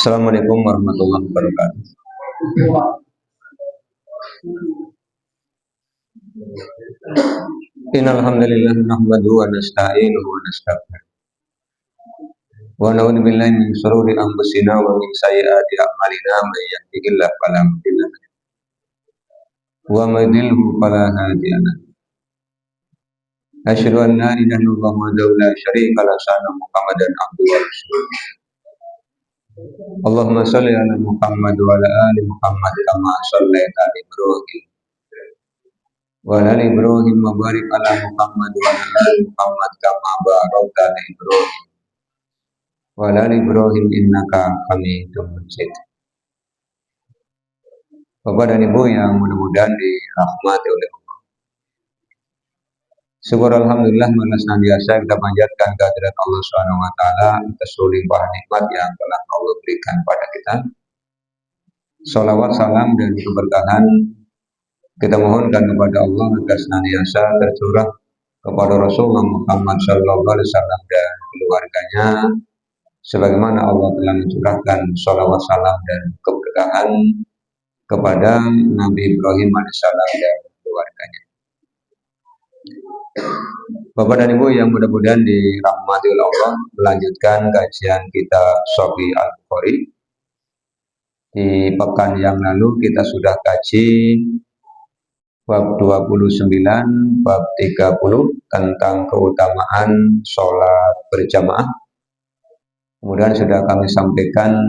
Assalamualaikum warahmatullahi wabarakatuh. Innal hamdalillah nahmaduhu wa nasta'inuhu wa nastaghfiruh. Wa na'udzu billahi min shururi anfusina wa min sayyiati a'malina may yahdihillahu fala mudilla lahu wa may yudlil fala hadiya lahu. Asyhadu an la ilaha illallah wahdahu la syarika lahu wa anna Muhammadan abduhu wa rasuluh. Allahumma shalli ala Muhammad wa ala ali Muhammad kama shallaita ala Ibrahim wa ala ali Ibrahim wa barik ala Muhammad wa ala ali Muhammad kama barakta ala Ibrahim wa ala ali Ibrahim innaka Hamidum Majid. Bapak dan Ibu yang mudah-mudahan dirahmati oleh Allah. Syukur alhamdulillah mana senantiasa kita panjatkan kehadirat Allah Subhanahu wa taala atas limpahan nikmat yang telah Allah berikan pada kita. Shalawat, salam dan keberkahan kita mohonkan kepada Allah agar senantiasa tercurah kepada Rasulullah Muhammad sallallahu alaihi wasallam dan keluarganya sebagaimana Allah telah mencurahkan shalawat, salam dan keberkahan kepada Nabi Ibrahim alaihissalam dan keluarganya. Bapak dan Ibu yang mudah-mudahan dirahmati oleh Allah, melanjutkan kajian kita Sahih Al-Bukhari. Di pekan yang lalu kita sudah kaji bab 29, bab 30 tentang keutamaan sholat berjamaah. Kemudian sudah kami sampaikan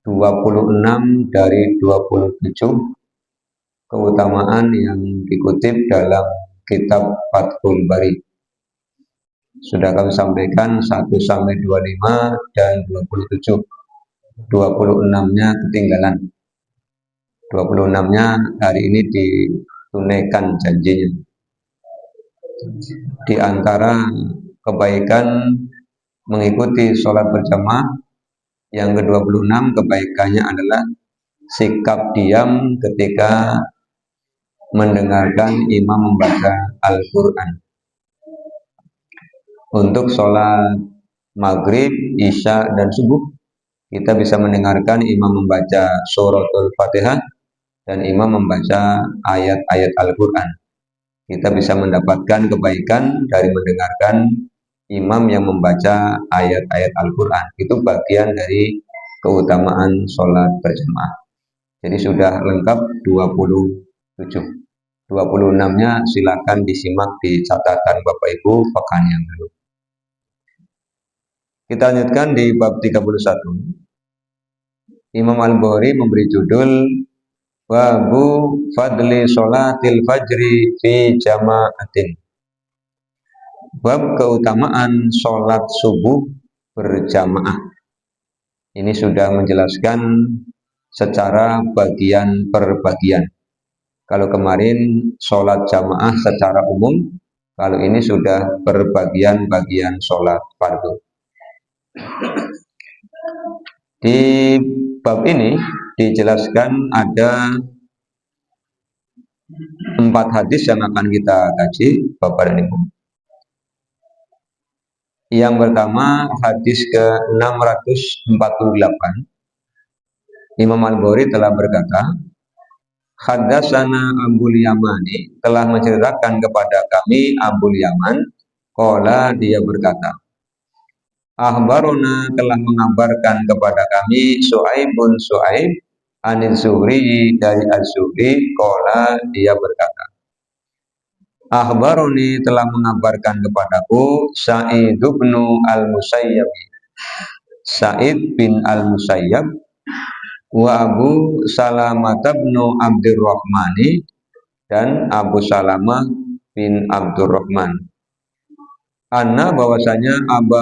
26 dari 27 keutamaan yang dikutip dalam kitab Fathul Bari. Sudah kami sampaikan 1 sampai 25 dan 27. 26-nya ketinggalan. 26-nya hari ini ditunaikan janjinya. Di antara kebaikan mengikuti sholat berjamaah, yang ke-26 kebaikannya adalah sikap diam ketika mendengarkan imam membaca Al-Quran. Untuk sholat maghrib, isya, dan subuh kita bisa mendengarkan imam membaca suratul Fatihah dan imam membaca ayat-ayat Al-Quran. Kita bisa mendapatkan kebaikan dari mendengarkan imam yang membaca ayat-ayat Al-Quran. Itu bagian dari keutamaan sholat berjamaah. Jadi sudah lengkap 27. 26-nya silakan disimak di catatan Bapak Ibu pekan yang lalu. Kita lanjutkan di bab 31. Imam Al-Bukhari memberi judul Babu Fadli Sholatil Fajri fi Jama'atin. Bab keutamaan sholat subuh berjamaah. Ini sudah menjelaskan secara bagian per bagian. Kalau kemarin sholat jamaah secara umum, kalau ini sudah berbagian-bagian sholat fardu. Di bab ini dijelaskan ada 4 hadis yang akan kita kaji, Bapak dan Ibu. Yang pertama hadis ke-648. Imam Al-Bukhari telah berkata, Haddatsana Abul Yamani, telah menceritakan kepada kami Abul Yaman, qala, dia berkata, Akhbaruna, telah mengabarkan kepada kami Su'aibun Su'aib anil Zuhri, dari Az-Zuhri, qala, dia berkata, Akhbaruni, telah mengabarkan kepadaku Sa'id bin Al-Musayyab, Sa'id bin Al-Musayyab, wa Abu Salamah bin Abdurrahmani, dan Abu Salamah bin Abdurrahman. Anna, bahwasanya Abu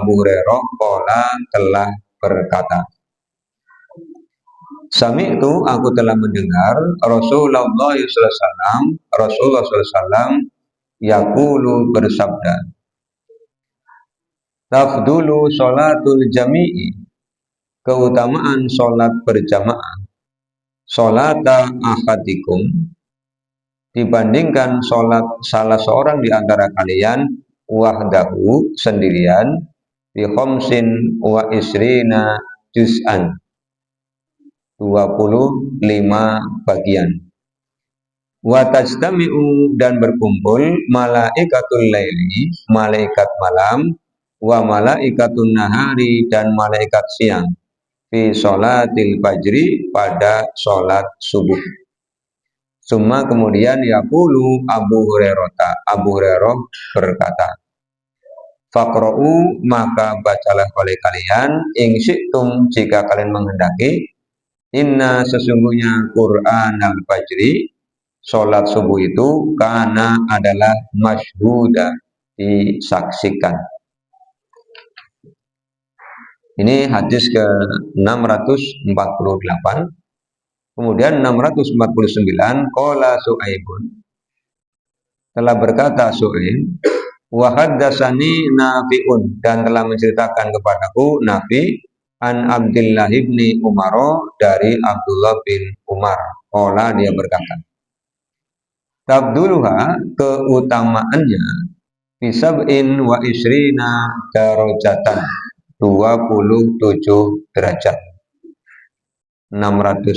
Hurairah qala, telah berkata, Sami itu aku telah mendengar Rasulullah SAW yaqulu bersabda, tafdulu sholatul jami'i, keutamaan sholat berjamaah, sholata ahadikum, dibandingkan sholat salah seorang di antara kalian wahdahu, sendirian, bi khamsin wa isrina juz'an, 25 bagian. Wa tajtami'u, dan berkumpul malaikatul laili, malaikat malam, wa malaikatun nahari, dan malaikat siang, fi sholatil fajri, pada sholat subuh. Summa, kemudian yaqulu Abu Hurairah berkata, faqra'u, maka bacalah oleh kalian, in syi'tum, jika kalian menghendaki, inna, sesungguhnya Qur'an al-fajri, sholat subuh itu, karena adalah masyhuda, disaksikan. Ini hadis ke 648. Kemudian 649, qala Su'aibun, telah berkata Su'aib, wa haddatsani Nafi'un, dan telah menceritakan kepadaku Nafi, an Abdullah bin Umar, dari Abdullah bin Umar. Qala, dia berkata, tabduluha, keutamaannya, bisab'in wa isrina darajatan, 27 derajat. 650.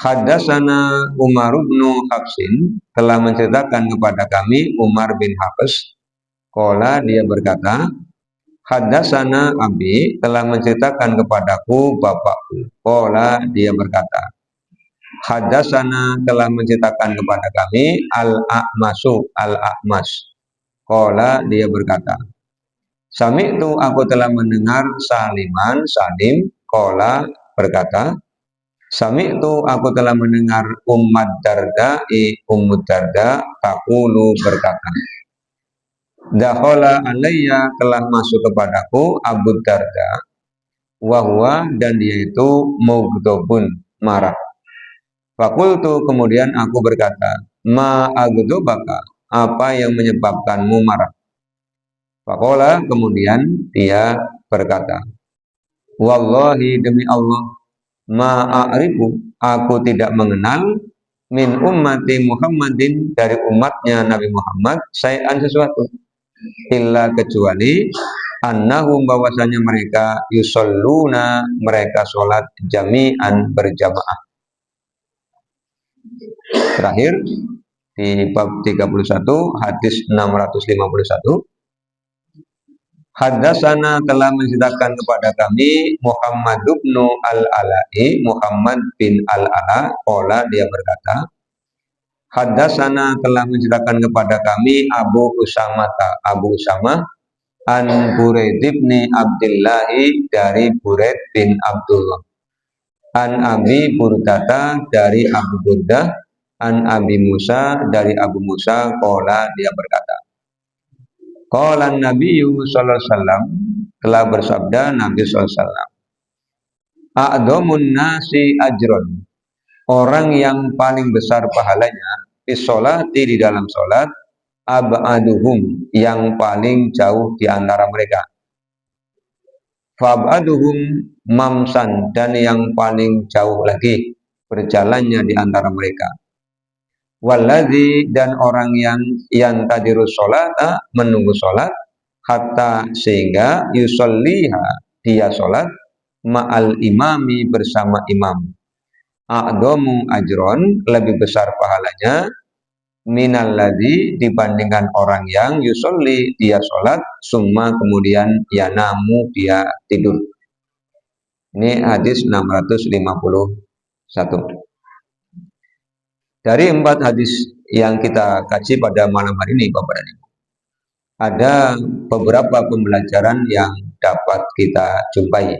Haddatsana Umar bin Hafsin, telah menceritakan kepada kami Umar bin Hafs. Qala, dia berkata, haddatsana abi, telah menceritakan kepadaku bapakku. Qala, dia berkata, haddatsana, telah menceritakan kepada kami al-A'mas. Qala, dia berkata, sami'tu, aku telah mendengar Salim. Qala, berkata, sami'tu, aku telah mendengar Ummu Darda taqulu, berkata, dakhala alayya, telah masuk kepadaku Abu Darda, wahwa, dan dia itu mughdhabun, marah. Fakultu, kemudian aku berkata, ma aghdhabaka, apa yang menyebabkanmu marah? Faqala, kemudian dia berkata, wallahi, demi Allah, ma'arifu, aku tidak mengenal, min ummati Muhammadin, dari umatnya Nabi Muhammad, say'an, sesuatu, illa, kecuali, annahum, bahwasanya mereka, yusalluna, mereka sholat jami'an, berjamaah. Terakhir di bab 31, hadis 651. Haddatsana, telah menceritakan kepada kami Muhammad bin al-Ala'i, Muhammad bin al-Ala. Qala, dia berkata, haddatsana, telah menceritakan kepada kami Abu Usamah, an Buraid bin Abdullah, dari Buraid bin Abdullah, an Abi Burdata, dari Abu Burdah, an Abi Musa, dari Abu Musa. Qala, dia berkata, qala Nabi sallallahu alaihi wasallam, telah bersabda Nabi sallallahu alaihi wasallam, a'dhamun nasi ajron, orang yang paling besar pahalanya, fi sholati, di dalam sholat, ab'aduhum, yang paling jauh di antara mereka, fab'aduhum mamsan, dan yang paling jauh lagi berjalannya di antara mereka, waladzi, dan orang yang tadirus sholata, menunggu sholat, hatta, sehingga, yusolliha, dia sholat, ma'al imami, bersama imam, a'dhamu ajron, lebih besar pahalanya, minalladzi, dibandingkan orang yang yusolli, dia sholat, summa, kemudian yanamu, dia tidur. Ini hadis 651. Dari 4 hadis yang kita kaji pada malam hari ini, Bapak dan Ibu, ada beberapa pembelajaran yang dapat kita jumpai.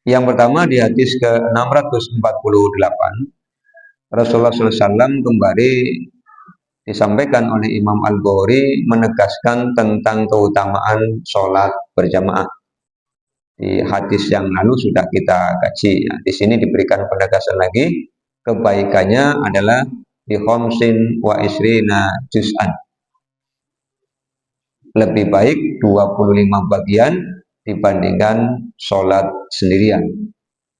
Yang pertama, di hadis ke 648, Rasulullah SAW kembali disampaikan oleh Imam Al-Bukhari, menegaskan tentang keutamaan sholat berjamaah. Di hadis yang lalu sudah kita kaji. Ya. Di sini diberikan penegasan lagi, kebaikannya adalah di khamsin wa isrina juz'an. Lebih baik 25 bagian dibandingkan sholat sendirian.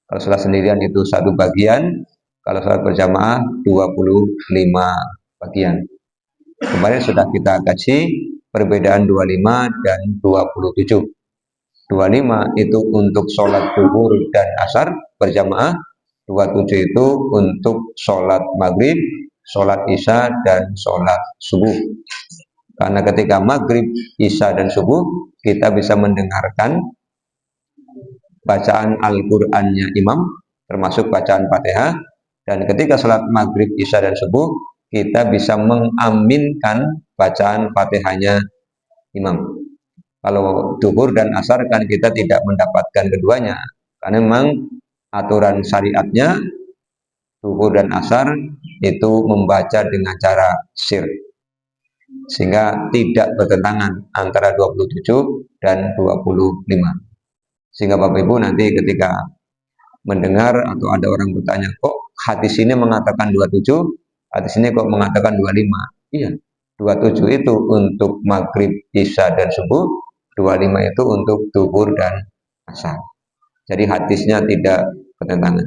Kalau sholat sendirian itu 1 bagian, kalau sholat berjamaah 25 bagian. Kemarin sudah kita kaji perbedaan 25 dan 27. 25 itu untuk sholat zuhur dan asar berjamaah, 27 itu untuk sholat maghrib, sholat isya, dan sholat subuh. Karena ketika maghrib, isya, dan subuh kita bisa mendengarkan bacaan Al-Qur'annya imam, termasuk bacaan Fatihah, dan ketika sholat maghrib, isya, dan subuh kita bisa mengaminkan bacaan Fatihahnya imam. Kalau zuhur dan asar kan kita tidak mendapatkan keduanya, karena memang aturan syariatnya zuhur dan asar itu membaca dengan cara sir, sehingga tidak bertentangan antara 27 dan 25. Sehingga Bapak Ibu nanti ketika mendengar atau ada orang bertanya, kok hadis ini mengatakan 27, hadis ini kok mengatakan 25? Iya, 27 itu untuk maghrib, isya, dan subuh, 25 itu untuk zuhur dan asar. Jadi hadisnya tidak bertentangan.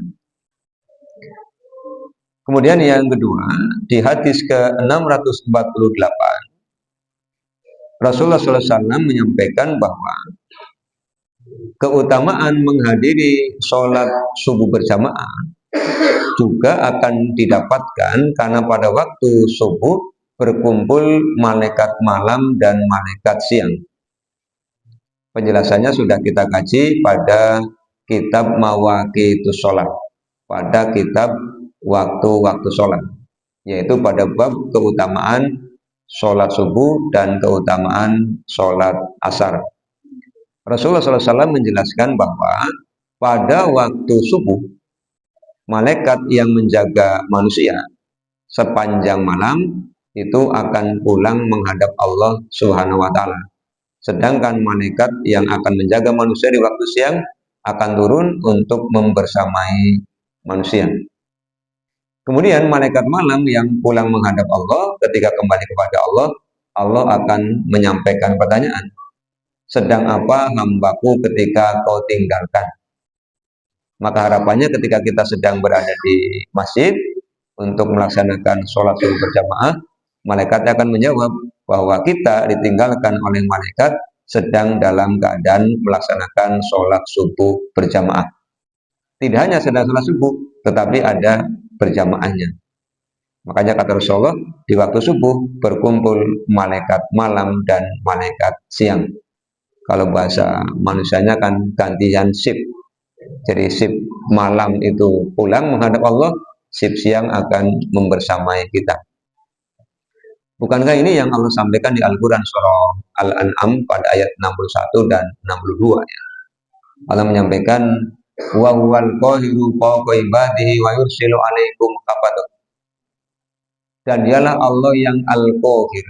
Kemudian yang kedua, di hadis ke-648, Rasulullah SAW menyampaikan bahwa keutamaan menghadiri sholat subuh berjamaah juga akan didapatkan karena pada waktu subuh berkumpul malaikat malam dan malaikat siang. Penjelasannya sudah kita kaji pada kitab Mawaqitus Sholat, pada kitab waktu-waktu sholat, yaitu pada bab keutamaan sholat subuh dan keutamaan sholat asar. Rasulullah SAW menjelaskan bahwa pada waktu subuh, malaikat yang menjaga manusia sepanjang malam itu akan pulang menghadap Allah Subhanahu wa Ta'ala. Sedangkan malaikat yang akan menjaga manusia di waktu siang akan turun untuk membersamai manusia. Kemudian malaikat malam yang pulang menghadap Allah, ketika kembali kepada Allah, Allah akan menyampaikan pertanyaan, sedang apa hambaku ketika kau tinggalkan? Maka harapannya ketika kita sedang berada di masjid untuk melaksanakan sholat subuh berjamaah, malaikat akan menjawab bahwa kita ditinggalkan oleh malaikat sedang dalam keadaan melaksanakan sholat subuh berjamaah. Tidak hanya sedang sholat subuh, tetapi ada berjamaahnya. Makanya kata Rasulullah, di waktu subuh berkumpul malaikat malam dan malaikat siang. Kalau bahasa manusianya kan gantian shift. Jadi shift malam itu pulang menghadap Allah, shift siang akan membersamai kita. Bukankah ini yang Allah sampaikan di Al-Quran surah Al-An'am pada ayat 61 dan 62 ya. Allah menyampaikan wa huwal qahiru fawqa ibadihi wa yursilu 'alaikum hafadah. Dan dialah Allah yang Al-Qahir.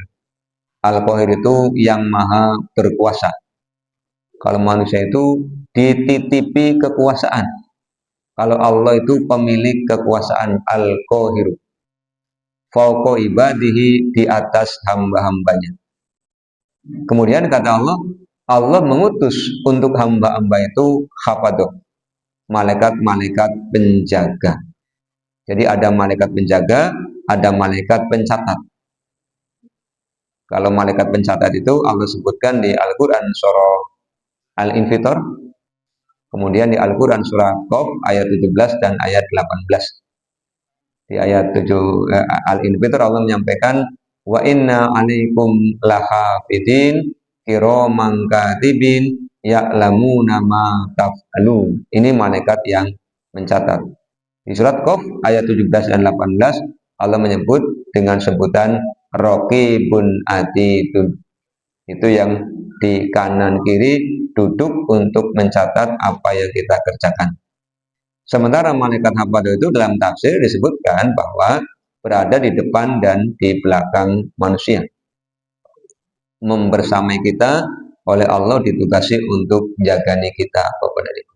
Al-Qahir itu yang maha berkuasa. Kalau manusia itu dititipi kekuasaan. Kalau Allah itu pemilik kekuasaan, Al-Qahiru. Fauqa ibadihi, di atas hamba-hambanya. Kemudian kata Allah, Allah mengutus untuk hamba-hamba itu hafadoh, malaikat-malaikat penjaga. Jadi ada malaikat penjaga, ada malaikat pencatat. Kalau malaikat pencatat itu Allah sebutkan di Al-Quran surah Al-Infitor, kemudian di Al-Quran surah Qaf ayat 17 dan ayat 18. Di ayat 7 Al-Infitor Allah menyampaikan wa inna 'alaikum lahafidin kiraman katibin ya'lamuna ma taf'alun. Ini malaikat yang mencatat. Di surat Qaf ayat 17 dan 18 Allah menyebut dengan sebutan raqibun atidun. Itu yang di kanan kiri duduk untuk mencatat apa yang kita kerjakan. Sementara malaikat hafadah itu dalam tafsir disebutkan bahwa berada di depan dan di belakang manusia, membersamai kita oleh Allah ditugasi untuk jagani kita Bapak dan Ibu.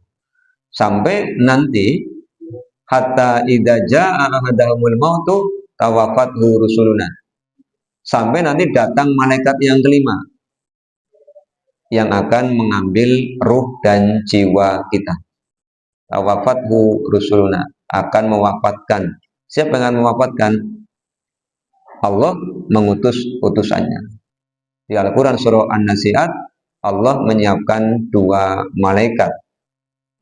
Sampai nanti hatta idza jaa ahadahumul mautu tawaffathu rusuluna. Sampai nanti datang malaikat yang kelima yang akan mengambil ruh dan jiwa kita. Tawaffathu rusuluna, akan mewafatkan. Siapa yang akan mewafatkan? Allah mengutus utusannya. Di Al-Quran surah An-Nasi'at, Allah menyiapkan dua malaikat,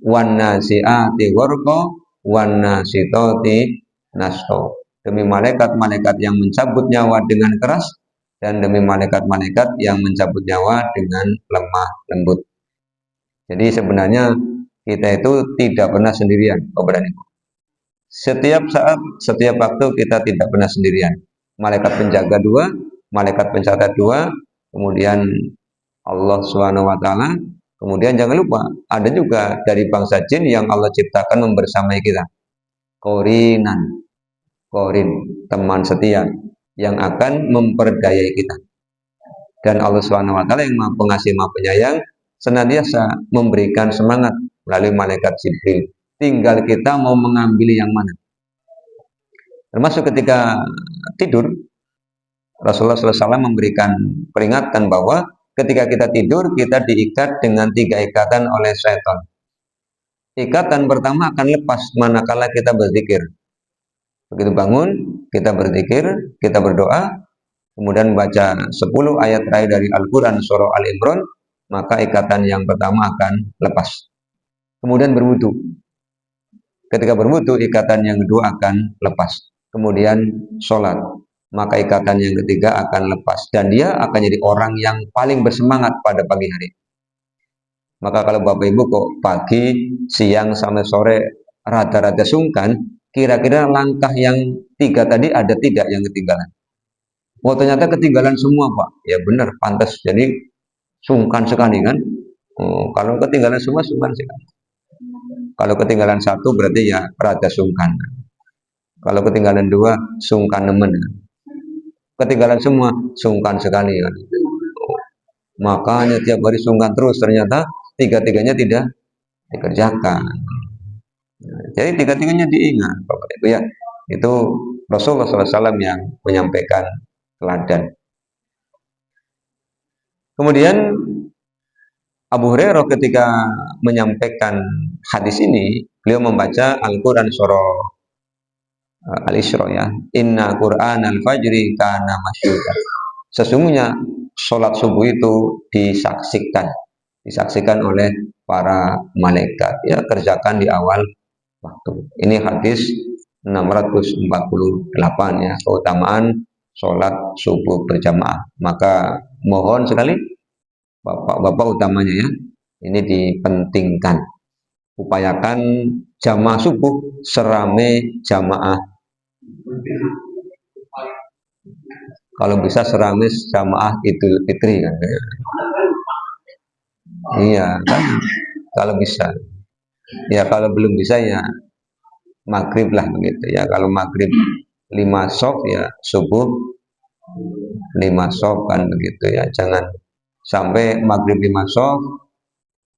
wan nasi'ati gharqa wan nasitati nasqa. Demi malaikat-malaikat yang mencabut nyawa dengan keras, dan demi malaikat-malaikat yang mencabut nyawa dengan lemah lembut. Jadi sebenarnya kita itu tidak pernah sendirian, Bapak dan Ibu. Setiap saat, setiap waktu kita tidak pernah sendirian. Malaikat penjaga dua, malaikat pencatat dua, kemudian Allah Subhanahu wa taala. Kemudian jangan lupa, ada juga dari bangsa jin yang Allah ciptakan membersamai kita. Qorinan, qorin, teman setia yang akan memperdayai kita. Dan Allah Subhanahu wa taala yang Maha Pengasih Maha Penyayang senantiasa memberikan semangat melalui malaikat Jibril. Tinggal kita mau mengambil yang mana. Termasuk ketika tidur, Rasulullah SAW memberikan peringatan bahwa ketika kita tidur, kita diikat dengan 3 ikatan oleh syaitan. Ikatan pertama akan lepas manakala kita berzikir. Begitu bangun, kita berzikir, kita berdoa, kemudian baca 10 ayat terakhir dari Al-Quran surah Al-Imran, maka ikatan yang pertama akan lepas. Kemudian berwudu. Ketika berwudu, ikatan yang kedua akan lepas. Kemudian sholat, maka ikatan yang ketiga akan lepas. Dan dia akan jadi orang yang paling bersemangat pada pagi hari. Maka kalau Bapak Ibu kok pagi, siang, sampai sore rada-rada sungkan, kira-kira langkah yang 3 tadi ada tidak yang ketinggalan? Oh ternyata ketinggalan semua Pak. Ya benar, pantas. Jadi sungkan sekali kan. Oh, kalau ketinggalan semua sungkan sekali. Kalau ketinggalan 1 berarti ya rada sungkan. Kalau ketinggalan 2 sungkan nemen. Ketinggalan semua sungkan sekali kan. Oh, makanya tiap hari sungkan terus, ternyata 3-tiganya tidak dikerjakan. Jadi 3-tiganya diingat Bapak Ibu ya. Itu Rasulullah SAW yang menyampaikan teladan. Kemudian Abu Hurairah ketika menyampaikan hadis ini, beliau membaca Al-Quran surah Al-Isra ya. Inna Qur'an al-fajri kana masyhudan. Sesungguhnya sholat subuh itu disaksikan oleh para malaikat. Ya, kerjakan di awal waktu. Ini hadis 648 ya, keutamaan sholat subuh berjamaah. Maka mohon sekali Bapak-bapak utamanya ya, ini dipentingkan. Upayakan jamaah subuh serame jamaah. Kalau bisa serame jamaah Idul Fitri kan. Iya kan, kalau bisa. Ya kalau belum bisa ya maghrib lah begitu ya. Kalau maghrib 5 sof ya subuh 5 sof kan begitu ya. Jangan sampai maghrib 5 sof,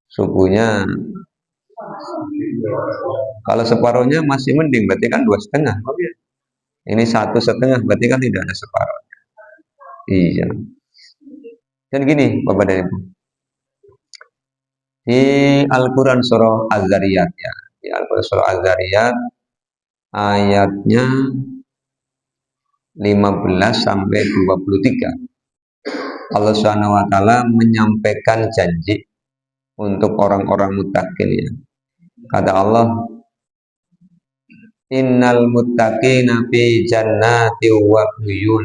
subuhnya kalau separuhnya masih mending, berarti kan 2,5. Ini 1,5, berarti kan tidak ada separuh. Iya. Dan gini Bapak dan Ibu, di Al-Quran surah Az-Zariyat ya, di Al-Quran surah Az-Zariyat ayatnya 15 sampai 23. Allah Subhanahu wa taala menyampaikan janji untuk orang-orang muttaqin ya. Kata Allah, innal muttaqina fi jannati wa uyun.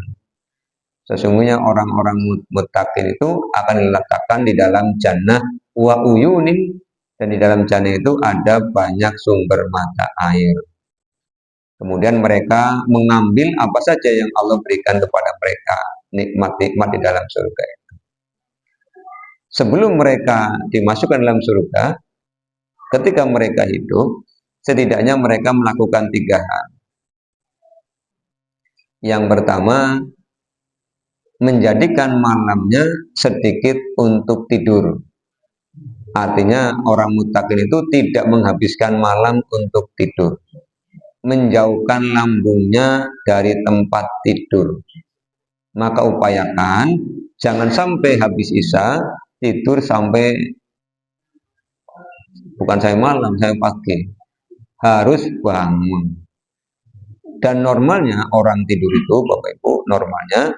Sesungguhnya orang-orang muttaqin itu akan diletakkan di dalam jannah wa uyunin, dan di dalam jannah itu ada banyak sumber mata air. Kemudian mereka mengambil apa saja yang Allah berikan kepada mereka, nikmat-nikmat di dalam surga itu. Sebelum mereka dimasukkan dalam surga, ketika mereka hidup, setidaknya mereka melakukan 3 hal. Yang pertama, menjadikan malamnya sedikit untuk tidur. Artinya orang muttaqin itu tidak menghabiskan malam untuk tidur, menjauhkan lambungnya dari tempat tidur. Maka upayakan jangan sampai habis isya tidur sampai, bukan saya malam, saya pagi, harus bangun. Dan normalnya orang tidur itu, Bapak Ibu, normalnya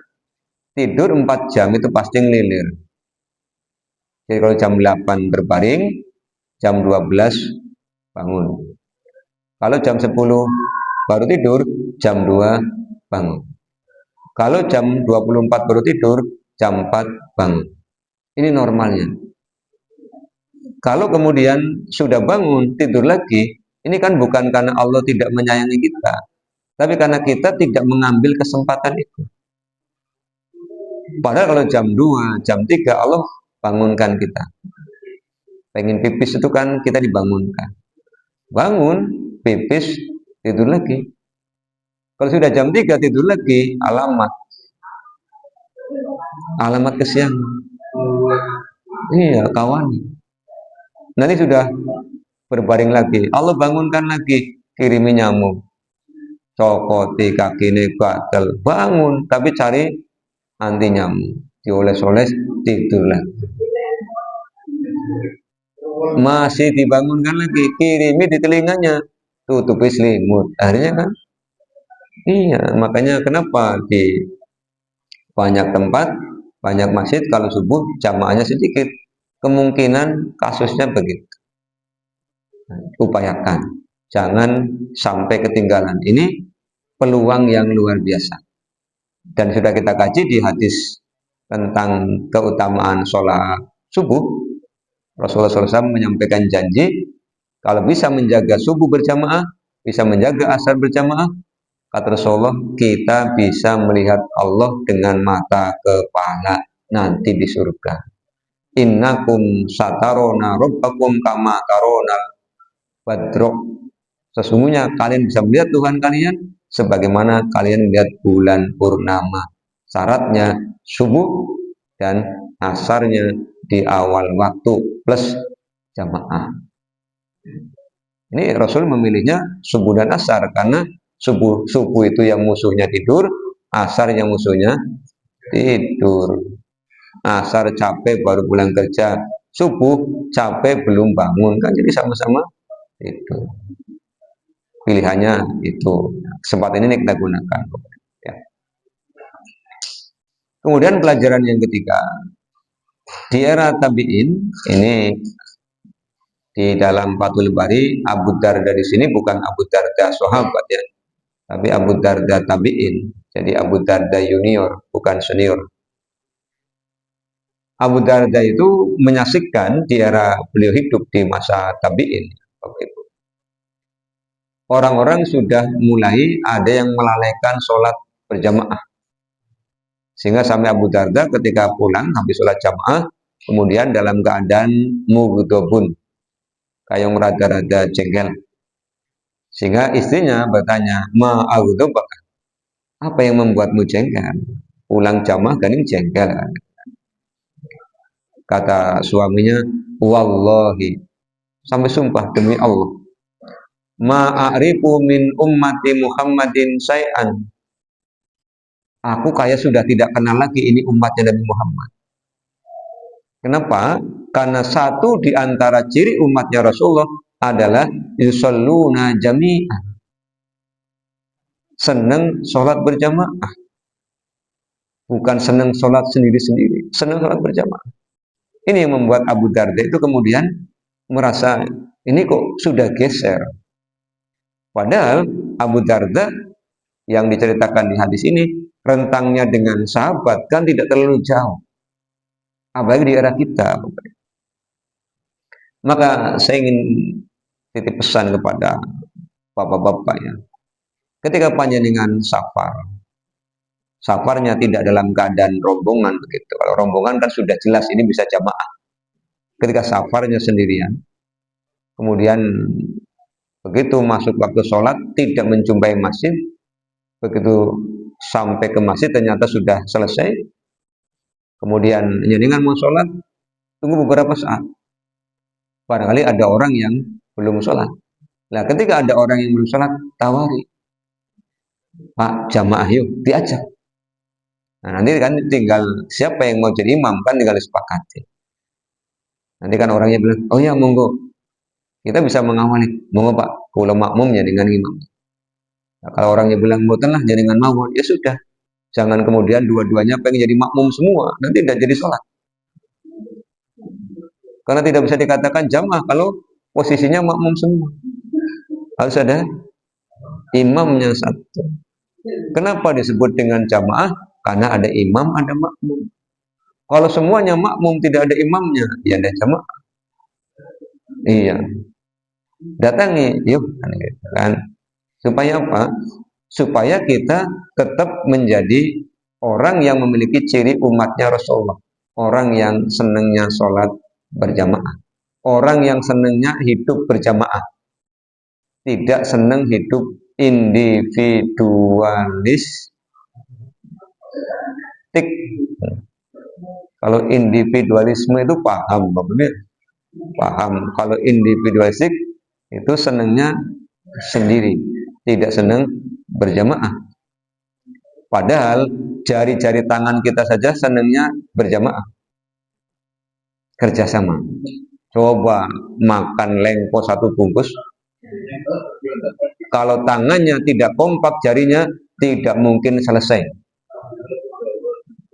tidur 4 jam itu pasti ngelilir. Jadi kalau jam 8 berbaring, jam 12 bangun. Kalau jam 10 baru tidur, jam 2 bangun. Kalau jam 24 baru tidur, jam 4 bangun. Ini normalnya. Kalau kemudian sudah bangun, tidur lagi, ini kan bukan karena Allah tidak menyayangi kita, tapi karena kita tidak mengambil kesempatan itu. Padahal kalau jam 2, jam 3 Allah bangunkan kita. Pengen pipis itu kan kita dibangunkan. Bangun, pipis, tidur lagi. Kalau sudah jam 3 tidur lagi, alamat kesiangan. Iya, kawan. Nanti sudah berbaring lagi, Allah bangunkan lagi, kirimi nyamuk, cokoti kakine gatel, bangun, tapi cari anti nyamuk, dioles-oles, tidur lagi. Masih dibangunkan lagi, kirimi di telinganya, tutupi selimut. Akhirnya kan, iya, makanya kenapa di banyak tempat, banyak masjid kalau subuh jamaahnya sedikit, kemungkinan kasusnya begitu. Upayakan jangan sampai ketinggalan. Ini peluang yang luar biasa, dan sudah kita kaji di hadis tentang keutamaan sholat subuh. Rasulullah SAW menyampaikan janji kalau bisa menjaga subuh berjamaah, bisa menjaga asar berjamaah, kata Rasulullah, kita bisa melihat Allah dengan mata kepala nanti di surga. Innakum satarona rabbakum kama tarona badro. Sesungguhnya kalian bisa melihat Tuhan kalian sebagaimana kalian melihat bulan purnama. Syaratnya subuh dan asarnya di awal waktu plus jamaah. Ini Rasul memilihnya subuh dan asar karena subuh itu yang musuhnya tidur, asar yang musuhnya tidur. Asar capek baru pulang kerja, subuh capek belum bangun, kan jadi sama-sama itu. Pilihannya itu. Kesempatan ini kita gunakan. Ya. Kemudian pelajaran yang ketiga, di era tabi'in, ini di dalam Fathul Bari, Abu Darda di sini bukan Abu Darda sahabat ya, tapi Abu Darda tabi'in. Jadi Abu Darda junior, bukan senior. Abu Darda itu menyaksikan di era beliau hidup di masa tabi'in. Orang-orang sudah mulai ada yang melalaikan sholat berjamaah. Sehingga sampai Abu Darda ketika pulang habis sholat jamaah, kemudian dalam keadaan mughdhabun, kayak rada-rada jengkel. Sehingga istrinya bertanya, ma'aghdhabaka, apa yang membuatmu jengkel? Pulang jamaah kan ini jengkel. Kata suaminya, wallahi, sampai sumpah demi Allah, ma'arifu min ummati Muhammadin syai'an. Aku kayak sudah tidak kenal lagi ini umatnya Nabi Muhammad. Kenapa? Karena satu di antara ciri umatnya Rasulullah adalah yusalluna jami'an. Senang sholat berjamaah. Bukan senang sholat sendiri-sendiri. Senang sholat berjamaah. Ini yang membuat Abu Darda itu kemudian merasa, ini kok sudah geser. Padahal Abu Darda yang diceritakan di hadis ini, rentangnya dengan sahabat kan tidak terlalu jauh. Apalagi di era kita. Maka saya ingin titip pesan kepada bapak-bapak ya. Ketika panjenengan safar, safarnya tidak dalam keadaan rombongan begitu. Kalau rombongan kan sudah jelas ini bisa jamaah. Ketika safarnya sendirian, kemudian begitu masuk waktu sholat tidak menjumpai masjid, begitu sampai ke masjid ternyata sudah selesai, kemudian jenengan mau sholat, tunggu beberapa saat. Barangkali ada orang yang belum sholat. Nah, ketika ada orang yang belum sholat, tawari, Pak, jamaah yuk, diajak. Nah, nanti kan tinggal siapa yang mau jadi imam, kan tinggal disepakati. Nanti kan orangnya bilang, oh ya monggo, kita bisa mengawali, monggo Pak, kula makmum ya dengan imam. Nah, kalau orangnya bilang, mbotenlah jaringan mawon, ya sudah. Jangan kemudian dua-duanya pengen jadi makmum semua, nanti tidak jadi sholat. Karena tidak bisa dikatakan jamaah kalau posisinya makmum semua. Harus ada imamnya satu. Kenapa disebut dengan jamaah? Karena ada imam, ada makmum. Kalau semuanya makmum tidak ada imamnya, ya ada jamaah. Iya. Datangi, yuk, kan? Supaya apa? Supaya kita tetap menjadi orang yang memiliki ciri umatnya Rasulullah. Orang yang senangnya sholat berjamaah. Orang yang senangnya hidup berjamaah. Tidak senang hidup individualis. Kalau individualisme itu paham, Bapak. Paham. Kalau individualistik itu senangnya sendiri, tidak senang berjamaah. Padahal jari-jari tangan kita saja senangnya berjamaah, kerjasama. Coba makan lengko satu bungkus, kalau tangannya tidak kompak jarinya, tidak mungkin selesai.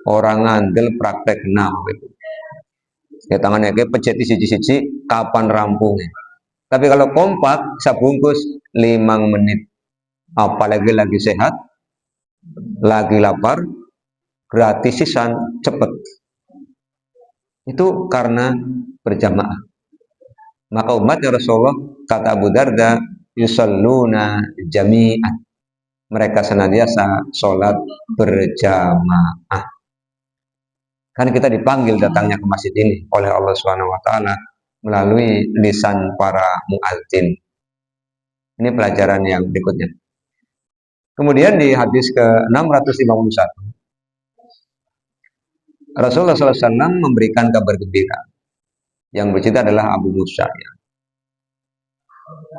Orang ngandel praktek itu. Ya tangannya kayak pecet siji-siji, kapan rampungnya? Tapi kalau kompak, sabungkus 5 menit. Apalagi lagi sehat, lagi lapar, gratisisan, cepet. Itu karena berjamaah. Maka umatnya Rasulullah, kata Abu Darda, yusalluna jami'an. Mereka senantiasa sholat berjamaah. Kan kita dipanggil datangnya ke masjid ini oleh Allah Subhanahu wa taala melalui lisan para muadzin. Ini pelajaran yang berikutnya. Kemudian di hadis ke-651 Rasulullah SAW memberikan kabar gembira. Yang bercerita adalah Abu Musa.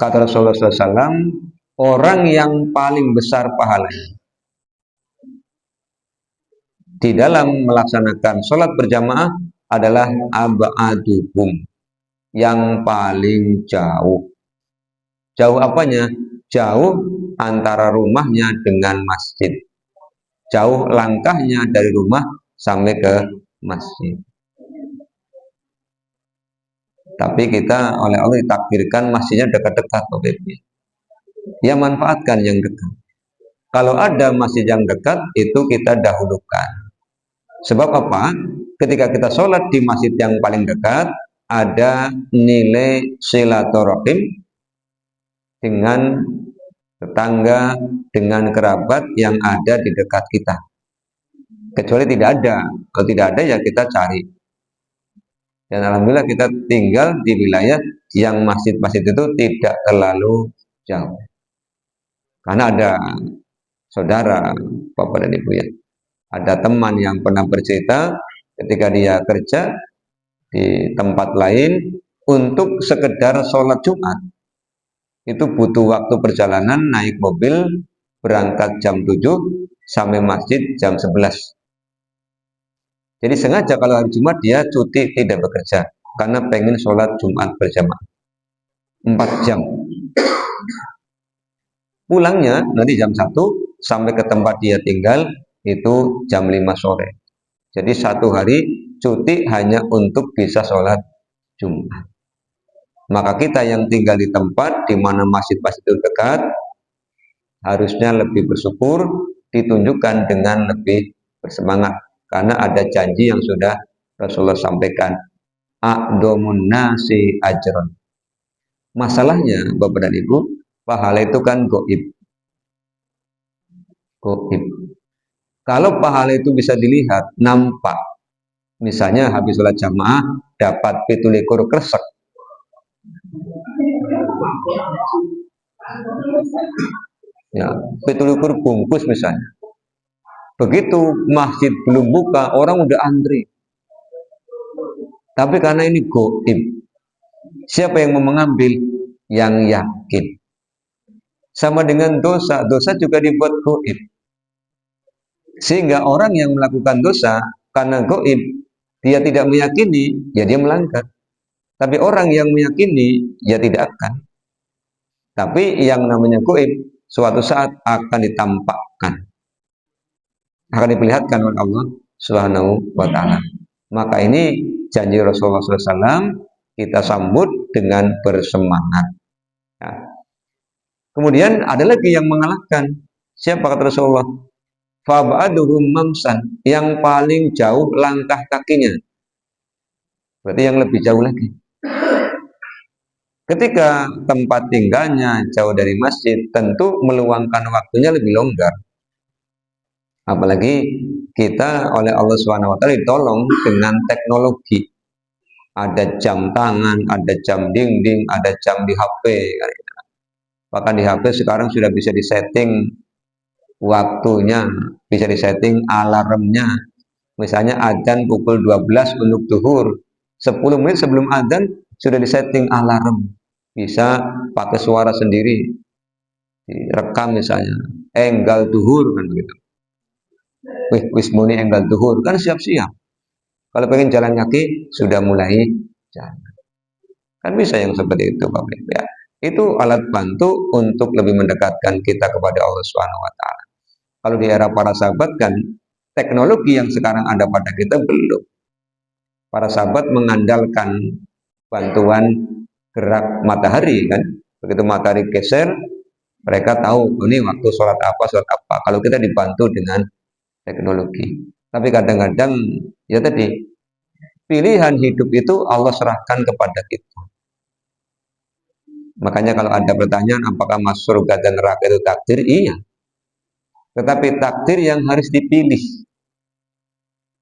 Kata Rasulullah SAW, orang yang paling besar pahalanya di dalam melaksanakan sholat berjamaah adalah ab'aduhum, yang paling jauh. Jauh apanya? Jauh antara rumahnya dengan masjid. Jauh langkahnya dari rumah sampai ke masjid. Tapi kita oleh Allah ditakdirkan masjidnya dekat-dekat, ya manfaatkan yang dekat. Kalau ada masjid yang dekat, itu kita dahulukan. Sebab apa? Ketika kita sholat di masjid yang paling dekat, ada nilai silaturahim dengan tetangga, dengan kerabat yang ada di dekat kita. Kecuali tidak ada. Kalau tidak ada, ya kita cari. Dan alhamdulillah kita tinggal di wilayah yang masjid-masjid itu tidak terlalu jauh. Karena ada saudara, Bapak dan Ibu ya. Ada teman yang pernah bercerita ketika dia kerja di tempat lain untuk sekedar sholat Jumat. Itu butuh waktu perjalanan naik mobil berangkat jam 7 sampai masjid jam 11. Jadi sengaja kalau hari Jumat dia cuti tidak bekerja karena pengen sholat Jumat berjamaah 4 jam. Pulangnya nanti jam 1 sampai ke tempat dia tinggal itu jam 5 sore. Jadi satu hari cuti hanya untuk bisa sholat Jumat. Maka kita yang tinggal di tempat di mana masjid-masjid itu dekat, harusnya lebih bersyukur, ditunjukkan dengan lebih bersemangat. Karena ada janji yang sudah Rasulullah sampaikan. A'domun nasi ajron. Masalahnya, Bapak dan Ibu, pahala itu kan goib. Goib. Kalau pahala itu bisa dilihat, nampak. Misalnya habis sholat jamaah, dapat 17 kresek. Ya, 17 bungkus misalnya. Begitu masjid belum buka, orang udah antri. Tapi karena ini goib, siapa yang mau mengambil? Yang yakin. Sama dengan dosa, dosa juga dibuat goib. Sehingga orang yang melakukan dosa karena goib, dia tidak meyakini, ya dia melanggar. Tapi orang yang meyakini, ya tidak akan. Tapi yang namanya goib, suatu saat akan ditampakkan, akan diperlihatkan oleh Allah Subhanahu wa Ta'ala. Maka ini janji Rasulullah SAW kita sambut dengan bersemangat. Nah, kemudian ada lagi yang mengalahkan. Siapa kata Rasulullah? Fab'aduhum mamsan, yang paling jauh langkah kakinya. Berarti yang lebih jauh lagi. Ketika tempat tinggalnya jauh dari masjid, tentu meluangkan waktunya lebih longgar. Apalagi kita oleh Allah SWT ditolong dengan teknologi. Ada jam tangan, ada jam dinding, ada jam di HP. Bahkan di HP sekarang sudah bisa disetting waktunya, bisa disetting alarmnya. Misalnya adzan pukul 12 untuk zuhur, 10 menit sebelum adzan sudah disetting alarm. Bisa pakai suara sendiri, direkam misalnya, enggal zuhur kan begitu. Wis muni enggal zuhur kan siap-siap. Kalau pengen jalan kaki sudah mulai jalan. Kan bisa yang seperti itu, Bapak Ibu ya. Itu alat bantu untuk lebih mendekatkan kita kepada Allah Subhanahu wa Ta'ala. Kalau di era para sahabat kan teknologi yang sekarang ada pada kita belum. Para sahabat mengandalkan bantuan gerak matahari kan. Begitu matahari geser, mereka tahu ini waktu sholat apa, sholat apa. Kalau kita dibantu dengan teknologi. Tapi kadang-kadang ya tadi, pilihan hidup itu Allah serahkan kepada kita. Makanya kalau ada pertanyaan apakah masuk surga dan neraka itu takdir? Iya. Tetapi takdir yang harus dipilih.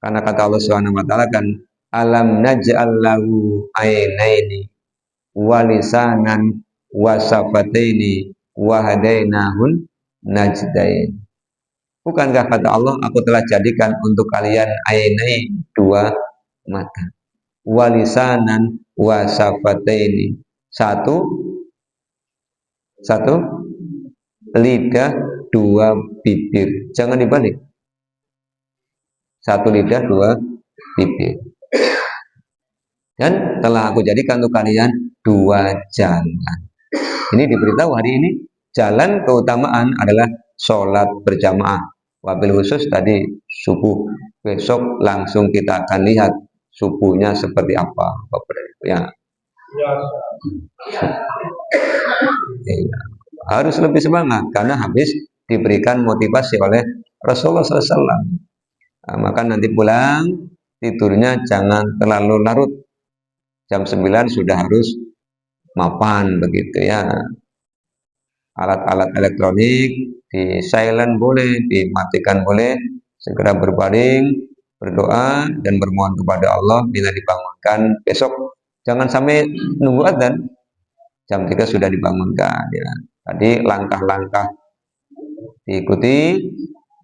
Karena kata Allah Subhanahu wa Ta'ala kan, alam naj'al lahu ainaini wa lisanan wa safataini wa hadainahun najdain. Bukankah kata Allah, aku telah jadikan untuk kalian ainai, dua mata, wa lisanan wa safataini, satu lidah, dua bibir. Jangan dibalik. Satu lidah, dua bibir. Dan telah aku jadikan untuk kalian dua jalan. Ini diberitahu hari ini jalan keutamaan adalah sholat berjamaah. Wabil khusus tadi subuh. Besok langsung kita akan lihat subuhnya seperti apa, Bapak ya. Harus lebih semangat karena habis diberikan motivasi oleh Rasulullah SAW. Nah, maka nanti pulang tidurnya jangan terlalu larut. Jam 9 sudah harus mapan begitu ya. Alat-alat elektronik di silent boleh, dimatikan boleh, segera berbaring, berdoa dan bermohon kepada Allah bila dibangunkan besok. Jangan sampai nunggu adzan, jam 3 sudah dibangunkan ya. Tadi langkah-langkah diikuti,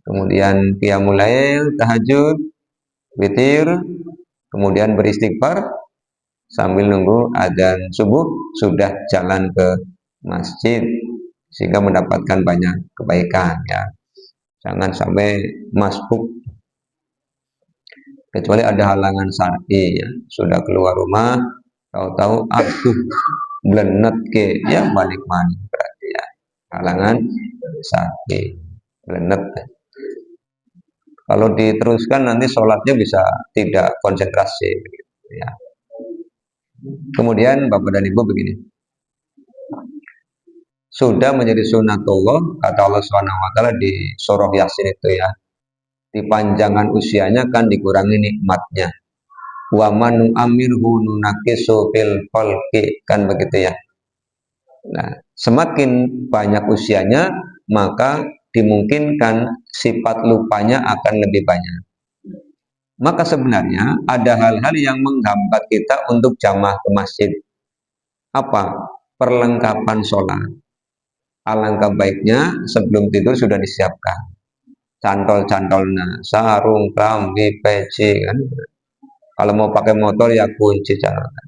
kemudian qiyamul lail, tahajud, witir, kemudian beristighfar sambil nunggu adzan subuh sudah jalan ke masjid sehingga mendapatkan banyak kebaikan ya. Jangan sampai masbuk kecuali ada halangan syar'i ya. Sudah keluar rumah tahu-tahu aduh blenet ke ya balik mana berarti ya halangan syar'i blenet. Kalau diteruskan nanti sholatnya bisa tidak konsentrasi ya. Kemudian Bapak dan Ibu begini, sudah menjadi sunatullah kata Allah SWT di surah Yasin itu ya, dipanjangan usianya kan dikurangi nikmatnya. Wa man amirhu nunakisu fil khalqi kan begitu ya. Nah, semakin banyak usianya maka dimungkinkan sifat lupanya akan lebih banyak. Maka sebenarnya ada hal-hal yang menghambat kita untuk jamaah ke masjid. Apa? Perlengkapan sholat. Alangkah baiknya sebelum tidur sudah disiapkan cantol-cantolnya, sarung, kerambi, peci kan. Kalau mau pakai motor ya kunci catatan.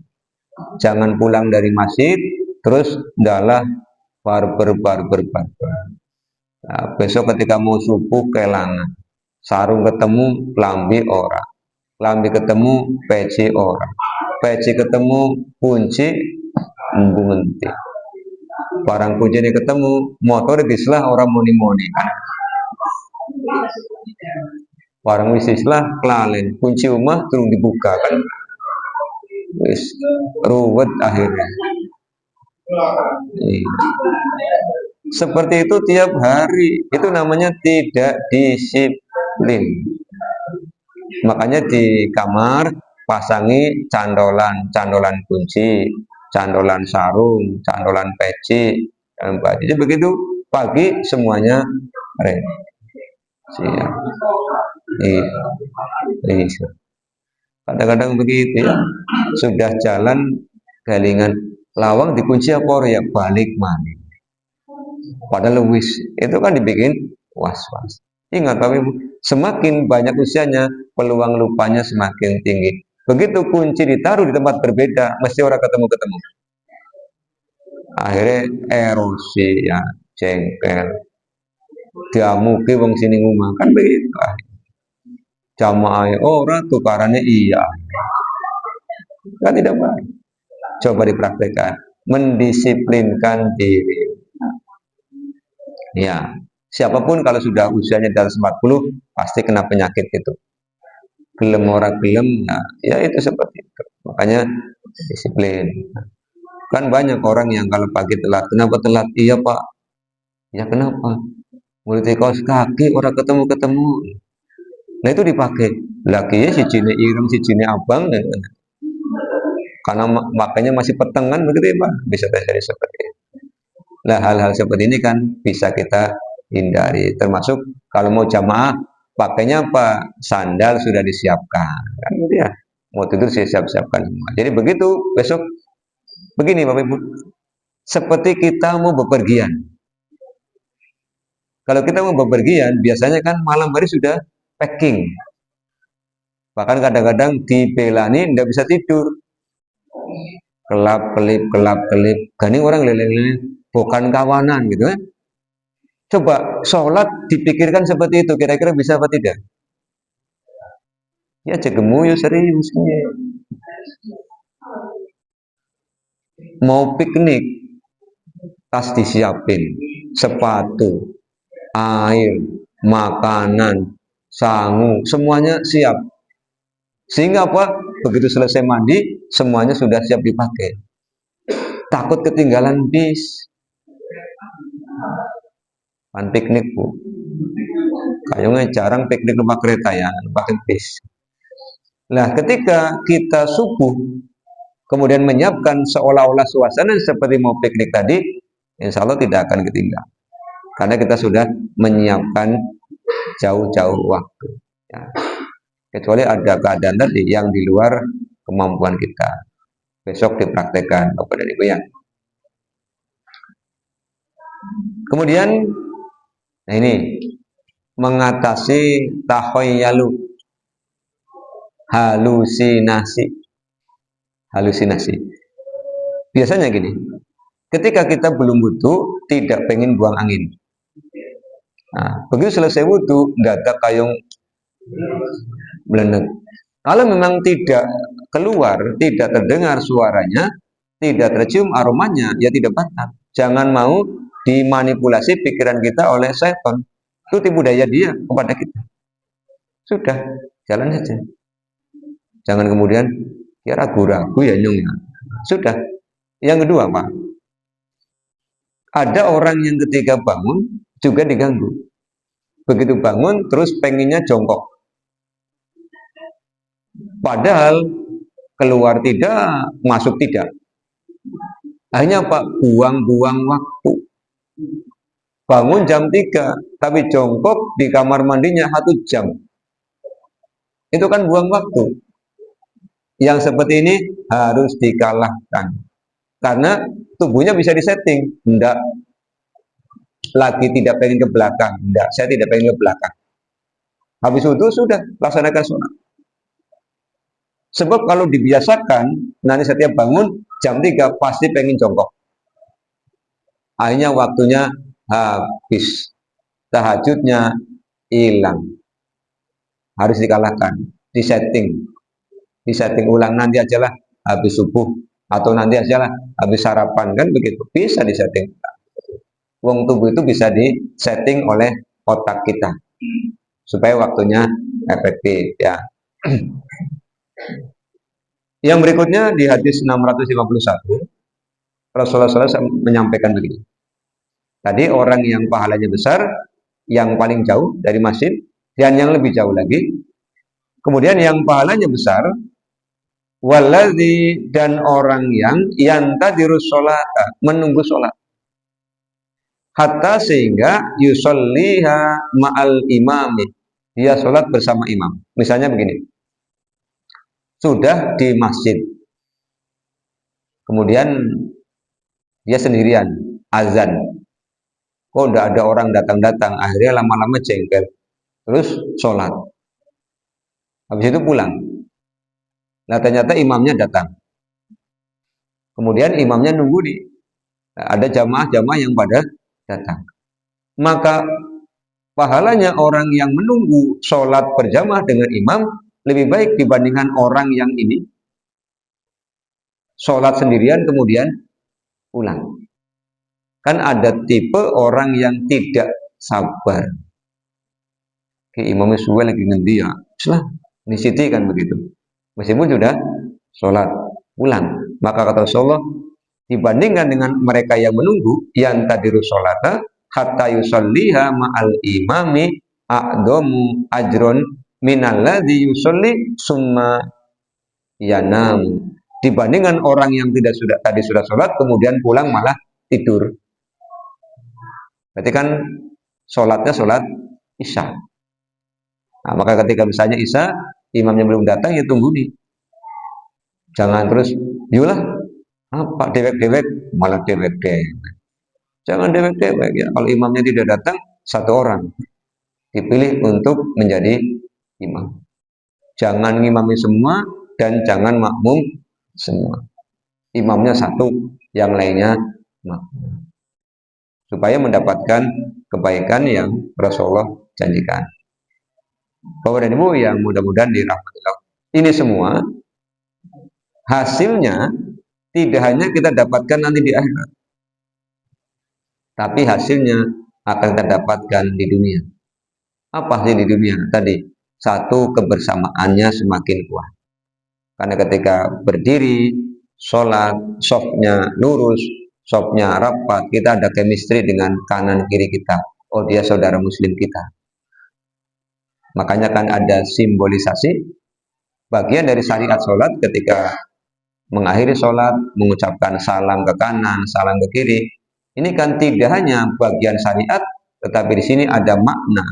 Jangan pulang dari masjid terus dalah barber. Nah, besok ketika mau subuh kelangan, sarung ketemu, lambi ora, lambi ketemu, peci ora, peci ketemu, kunci ngenti. Barang kunci ini ketemu, motor gislah orang moni-moni. Barang wisislah kelalen, kunci rumah turun dibuka kan, wis ruwet akhirnya. Seperti itu tiap hari, itu namanya tidak disiplin. Makanya di kamar pasangi candolan kunci, candolan sarung, candolan peci, dan jadi begitu pagi semuanya ready. Siap. Iya. Kadang-kadang begitu ya, sudah jalan galingan lawang dikunci apa ya balik mana. Padahal wis itu kan dibikin was-was. Ingat Bapak Ibu, semakin banyak usianya, peluang lupanya semakin tinggi. Begitu kunci ditaruh di tempat berbeda, mesti orang ketemu-ketemu. Akhirnya erosi ya, jengkel. Diamuki wong sini ngomong kan begitu. Jamaah orang tukarannya iya. Kan tidak baik. Coba dipraktekkan, mendisiplinkan diri. Ya, siapapun kalau sudah usianya di atas 40 pasti kena penyakit itu. Gelem orang gelem, ya itu seperti itu. Makanya disiplin. Kan banyak orang yang kalau pagi telat, kenapa telat? Iya Pak. Ya kenapa? Mulai kaos kaki orang ketemu-ketemu. Nah itu dipakai. Lagi ya si cine ireng, si cine abang, karena makanya masih pertengahan begitu ya Pak. Bisa terjadi seperti itu. Nah hal-hal seperti ini kan bisa kita hindari. Termasuk kalau mau jamaah pakainya apa? Sandal sudah disiapkan. Kan gitu ya. Mau tidur saya siap-siapkan semua. Jadi begitu besok begini Bapak Ibu. Seperti kita mau bepergian. Kalau kita mau bepergian biasanya kan malam hari sudah packing. Bahkan kadang-kadang dibelani tidak bisa tidur. Kelap kelip. Gani orang leleng-leleng bukan kawanan gitu kan. Coba sholat dipikirkan seperti itu, kira-kira bisa apa tidak? Ya cegemuyu serius. Mau piknik, tas disiapin, sepatu, air, makanan, sangu, semuanya siap. Sehingga apa? Begitu selesai mandi, semuanya sudah siap dipakai. Takut ketinggalan bis. Kan piknik Bu. Kayaknya jarang piknik numpak kereta ya, pakai bis. Nah, ketika kita subuh, kemudian menyiapkan seolah-olah suasana seperti mau piknik tadi, insya Allah tidak akan ketinggalan. Karena kita sudah menyiapkan jauh-jauh waktu. Ya. Kecuali ada keadaan tadi yang di luar kemampuan kita. Besok dipraktekkan, Bapak dan Ibu ya. Kemudian, nah ini mengatasi tahoyalu, halusinasi. Biasanya gini, ketika kita belum wudhu, tidak pengen buang angin. Nah, begitu selesai wudhu, dadak kayung melenek. Kalau memang tidak keluar, tidak terdengar suaranya, tidak tercium aromanya, ya tidak batal. Jangan mau dimanipulasi pikiran kita oleh setan. Itu tipu daya dia kepada kita. Sudah, jalan saja. Jangan kemudian ya ragu-ragu ya nyung ya. Sudah. Yang kedua Pak, ada orang yang ketika bangun juga diganggu. Begitu bangun terus pengennya jongkok. Padahal keluar tidak, masuk tidak. Akhirnya Pak, buang-buang waktu. Bangun jam 3, tapi jongkok di kamar mandinya 1 jam. Itu kan buang waktu. Yang seperti ini harus dikalahkan. Karena tubuhnya bisa disetting. Enggak, lagi tidak pengen ke belakang. Enggak, saya tidak pengen ke belakang. Habis itu sudah, laksanakan sholat. Sebab kalau dibiasakan, nanti setiap bangun jam 3 pasti pengen jongkok. Akhirnya waktunya habis. Tahajudnya hilang. Harus dikalahkan, disetting ulang, nanti ajalah habis subuh, atau nanti ajalah habis sarapan, kan begitu. Bisa disetting. Wong tubuh itu bisa disetting oleh otak kita supaya waktunya efektif ya. Yang berikutnya di hadis 651 Rasulullah SAW menyampaikan begini. Tadi orang yang pahalanya besar, yang paling jauh dari masjid, dan yang lebih jauh lagi. Kemudian yang pahalanya besar, waladzi, dan orang yang yantadiru sholata, menunggu sholat. Hatta sehingga yusolliha ma'al imami, dia sholat bersama imam. Misalnya begini, sudah di masjid, kemudian dia sendirian, azan, kok udah ada orang datang-datang, akhirnya lama-lama jengkel, terus sholat, habis itu pulang. Nah ternyata imamnya datang, kemudian imamnya nunggu nih, ada jamaah-jamaah yang pada datang, maka pahalanya orang yang menunggu sholat berjamaah dengan imam lebih baik dibandingkan orang yang ini sholat sendirian kemudian pulang. Kan ada tipe orang yang tidak sabar, ke imamnya suwe lagi ngendi ya, ini siti kan begitu, meskipun sudah sholat pulang. Maka kata Rasulullah, dibandingkan dengan mereka yang menunggu, yang tadiru sholata hatta yusalliha ma'al imami a'domu ajron minalladzi yusalli summa yanam. Dibandingkan orang yang tadi sudah sholat kemudian pulang malah tidur. Berarti kan sholatnya sholat isya. Nah, maka ketika misalnya isya imamnya belum datang, ya tunggu nih. Jangan terus, yulah apa dewek-dewek, malah dewek-dewek. Jangan dewek-dewek ya. Kalau imamnya tidak datang, satu orang dipilih untuk menjadi imam. Jangan ngimami semua dan jangan makmum semua. Imamnya satu, yang lainnya makmum. Supaya mendapatkan kebaikan yang Rasulullah janjikan. Bapak dan Ibu yang mudah-mudahan dirahmati Allah. Ini semua hasilnya tidak hanya kita dapatkan nanti di akhirat, tapi hasilnya akan kita dapatkan di dunia. Apa sih di dunia? Tadi, satu, kebersamaannya semakin kuat. Karena ketika berdiri, sholat, sofnya lurus, sofnya rapat, kita ada chemistry dengan kanan kiri kita. Oh, dia saudara muslim kita. Makanya kan ada simbolisasi, bagian dari syariat sholat ketika mengakhiri sholat, mengucapkan salam ke kanan, salam ke kiri. Ini kan tidak hanya bagian syariat, tetapi di sini ada makna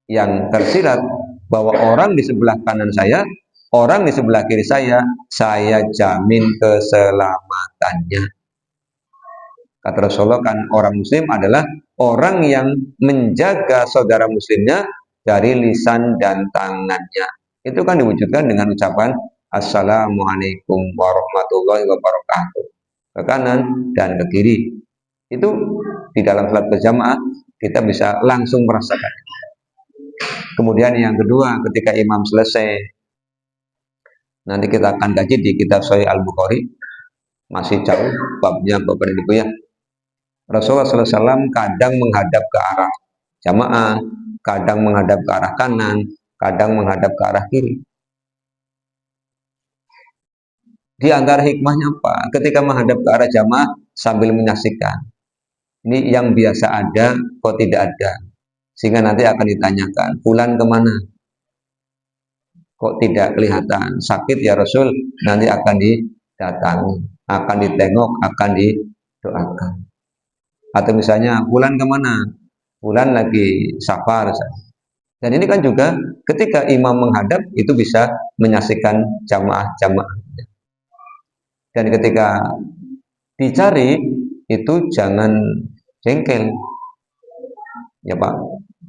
yang tersirat bahwa orang di sebelah kanan saya, orang di sebelah kiri saya jamin keselamatannya. Kata Rasulullah kan orang muslim adalah orang yang menjaga saudara muslimnya dari lisan dan tangannya. Itu kan diwujudkan dengan ucapan Assalamualaikum warahmatullahi wabarakatuh ke kanan dan ke kiri. Itu di dalam salat berjamaah kita bisa langsung merasakan. Kemudian yang kedua, ketika imam selesai, nanti kita akan kaji di kitab Sahih Al-Bukhari, masih jauh babnya Bapak dan Ibu ya. Rasulullah SAW kadang menghadap ke arah jamaah, kadang menghadap ke arah kanan, kadang menghadap ke arah kiri. Di antara hikmahnya apa? Ketika menghadap ke arah jamaah sambil menyaksikan. Ini yang biasa ada, kok tidak ada. Sehingga nanti akan ditanyakan, fulan kemana? Kok tidak kelihatan? Sakit ya Rasul, nanti akan didatangi, akan ditengok, akan didoakan. Atau misalnya, fulan kemana? Fulan lagi safar. Dan ini kan juga ketika imam menghadap, itu bisa menyaksikan jamaah-jamaah. Dan ketika dicari, itu jangan jengkel. Ya Pak,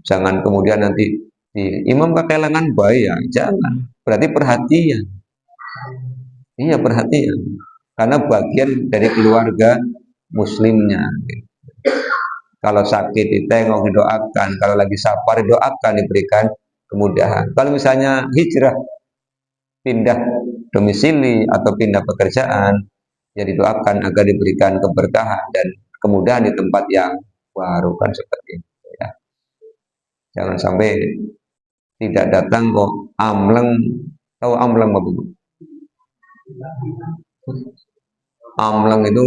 jangan kemudian nanti di imam kekelangan bahaya, jangan. Berarti perhatian. Iya, perhatian. Karena bagian dari keluarga muslimnya. Kalau sakit ditengok, didoakan. Kalau lagi sabar didoakan, diberikan kemudahan. Kalau misalnya hijrah, pindah domisili atau pindah pekerjaan, ya didoakan agar diberikan keberkahan dan kemudahan di tempat yang baru, kan seperti itu ya. Jangan sampai tidak datang kok amleng. Tahu amleng apa Bu? Amleng itu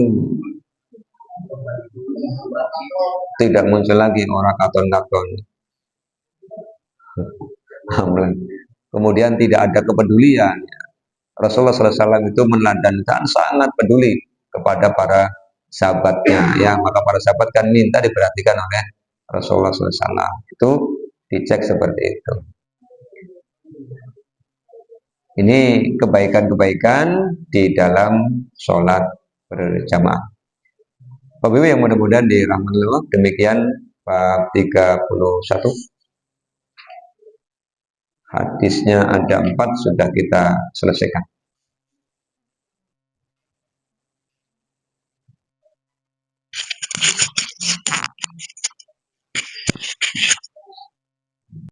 tidak muncul lagi orang katon-katon. Amleng. Kemudian tidak ada kepedulian. Rasulullah SAW itu meneladangkan sangat peduli kepada para sahabatnya. Ya, maka para sahabat kan minta diperhatikan oleh Rasulullah SAW. Itu dicek seperti itu. Ini kebaikan-kebaikan di dalam sholat berjamaah. Bapak Ibu yang mudah-mudahan dirahmati Allah, demikian bab 31. Hadisnya ada 4, sudah kita selesaikan.